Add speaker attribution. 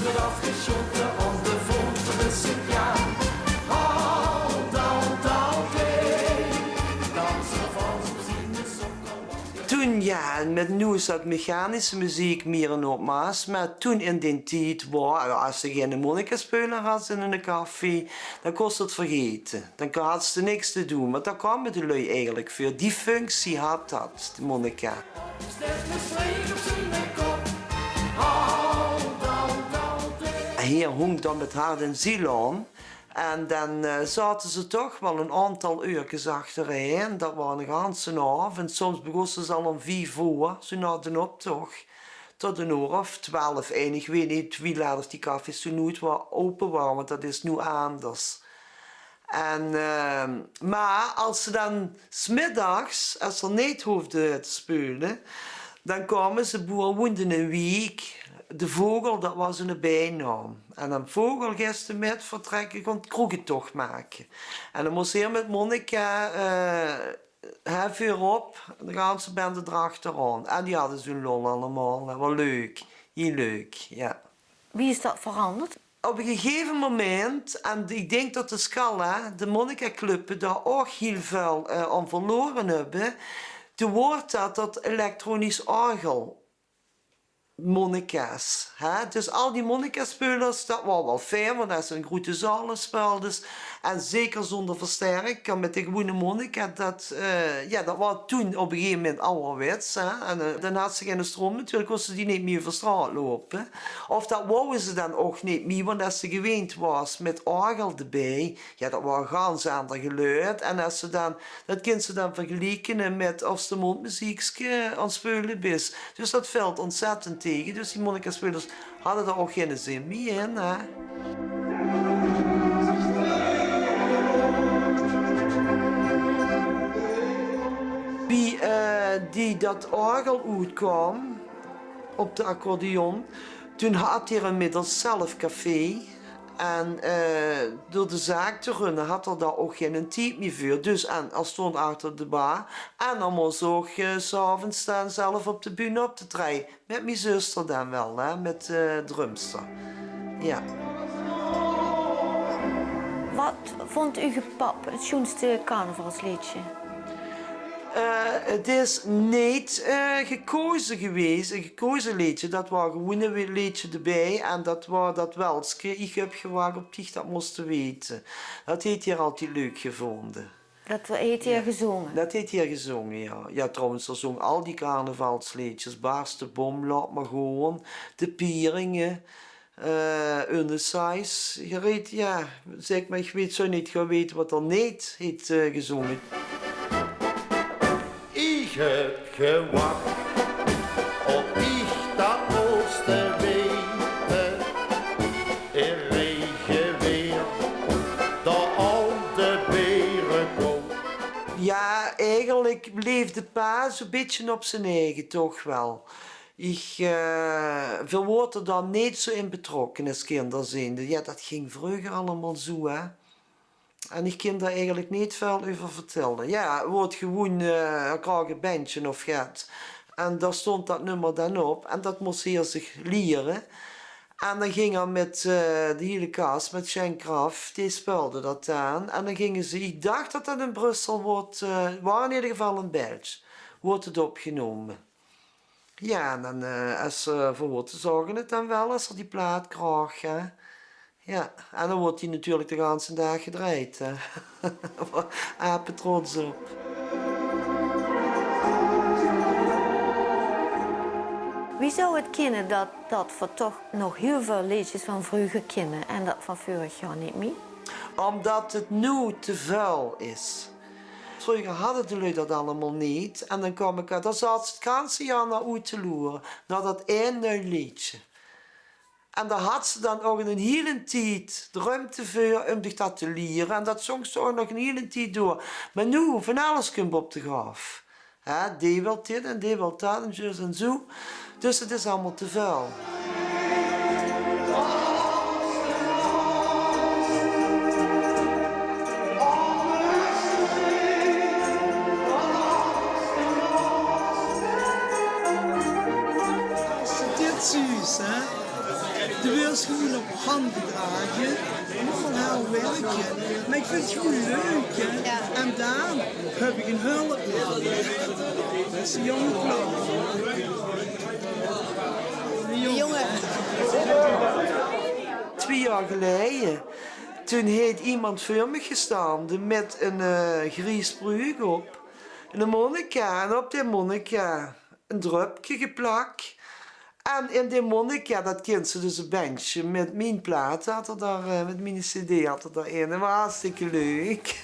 Speaker 1: wird aufgeschoben und der Wunsch ist ein Jahr. Toen ja, met nu is dat mechanische muziek meer een opmaas, maar toen in die tijd was, als je geen monica-speler had in een café, dan kost het vergeten. Dan had ze niks te doen, maar daar kwamen de lui eigenlijk voor. Die functie had dat, de monica. Hier hong dan met haar en ziel aan. En dan zaten ze toch wel een aantal uurtjes achterin. Dat was een ganse avond. Soms begonnen ze al om 5 uur, zo na de optocht. Tot een uur of 12. En ik weet niet wie laat of die cafés toen nooit open waren, want dat is nu anders. En, maar als ze dan 's middags, als ze niet hoefden te spelen, dan kwamen ze woonden een week. De vogel, dat was een bijnaam. En een vogelgisten met vertrekken kon het kroegentocht maken. En dan moest hij met Monica voorop, de ganse bende erachteraan. En die hadden zo'n lol allemaal. Dat was leuk, heel leuk, ja.
Speaker 2: Wie is dat veranderd?
Speaker 1: Op een gegeven moment, en ik denk dat de Scala, de Monica-club, daar ook heel veel aan verloren hebben, toen wordt dat elektronisch orgel. Monica's. Hè? Dus al die Monica-spelers, dat was wel fijn, want dat is een grote zalen speelden. En zeker zonder versterker, met de gewone Monica, dat was toen op een gegeven moment ouderwets. Hè? En dan had ze geen stroom, natuurlijk kon ze die niet meer over straat lopen. Of dat wouden ze dan ook niet meer, want als ze gewend was met orgel erbij, ja, dat was een ganz ander geluid. En als ze dan, dat kind ze dan vergelijken met of ze de mondmuziekje aan het spelen is. Dus dat valt ontzettend tegen. Dus die Monica-spelers hadden daar ook geen zin meer in. Hè? Wie die dat orgel uitkwam op de accordeon, toen had hij inmiddels zelf café. En door de zaak te runnen had er daar ook geen tijd meer voor. Dus hij stond achter de bar. En dan moest ook 's avonds staan zelf op de bühne op te treden. Met mijn zuster dan wel, hè? Met de drumster. Ja.
Speaker 2: Wat vond u pap het schoonste carnavalsliedje?
Speaker 1: Het is niet gekozen geweest, een gekozen liedje. Dat was gewoon een liedje erbij en dat was dat welske. Ik heb gewacht op dich, dat moesten weten. Dat heeft hij altijd leuk gevonden.
Speaker 2: Dat heeft hij gezongen?
Speaker 1: Dat heeft hij gezongen, ja. Ja, trouwens, er zongen al die carnavalsliedjes. Baars de bom, laat maar gewoon. De Pieringen. Unnesize. Je weet, ja, zeg maar, ik weet zo niet geweten wat er niet heeft gezongen.
Speaker 3: Ik heb gewacht op dich, dat moesten weten. In regen weer, de oude beren komt.
Speaker 1: Ja, eigenlijk bleef de pa zo'n beetje op zijn eigen, toch wel. Ik word er dan niet zo in betrokken als kinderzijnde. Ja, dat ging vroeger allemaal zo, hè. En ik kan daar eigenlijk niet veel over vertellen. Ja, het wordt gewoon een bandje of gaat. En daar stond dat nummer dan op. En dat moest hij zich leren. En dan ging hij met de hele kast, met Schenk Graf, die speelde dat aan. En dan gingen ze, ik dacht dat dat in Brussel wordt, was in ieder geval in België, wordt het opgenomen. Ja, en dan als voor te zorgen het dan wel, als er die plaat krijgt, hè. Ja, en dan wordt hij natuurlijk de hele dag gedraaid. Apen trots op.
Speaker 2: Wie zou het kennen dat voor toch nog heel veel liedjes van vroeger kennen en dat van vorig jaar niet meer?
Speaker 1: Omdat het nu te vuil is. Vroeger hadden de lui dat allemaal niet. En dan kwam ik, daar zat het ganse jaar naar uit te loeren, naar dat één liedje. En daar had ze dan ook een hele tijd de ruimte voor om zich dat te leren. En dat zong ze ook nog een hele tijd door. Maar nu, van alles komt op de graf. Die wil dit en die wil dat en zus en zo. Dus het is allemaal te vuil. Dit is hè?
Speaker 4: De wil is gewoon op handen dragen. Nogal heel werken. Maar ik vind het gewoon leuk. Hè?
Speaker 5: Ja.
Speaker 4: En dan heb ik een hulp meer. Dat is een jonge klok.
Speaker 5: De jongen.
Speaker 1: 2 jaar geleden, toen heeft iemand voor me gestaan met een grijs brug op. En een monnika, en op die monnika een drupje geplakt. En in die monnika, dat kent ze dus een bankje met mijn plaat, had er daar, met mijn cd had er daarin. Dat was hartstikke leuk.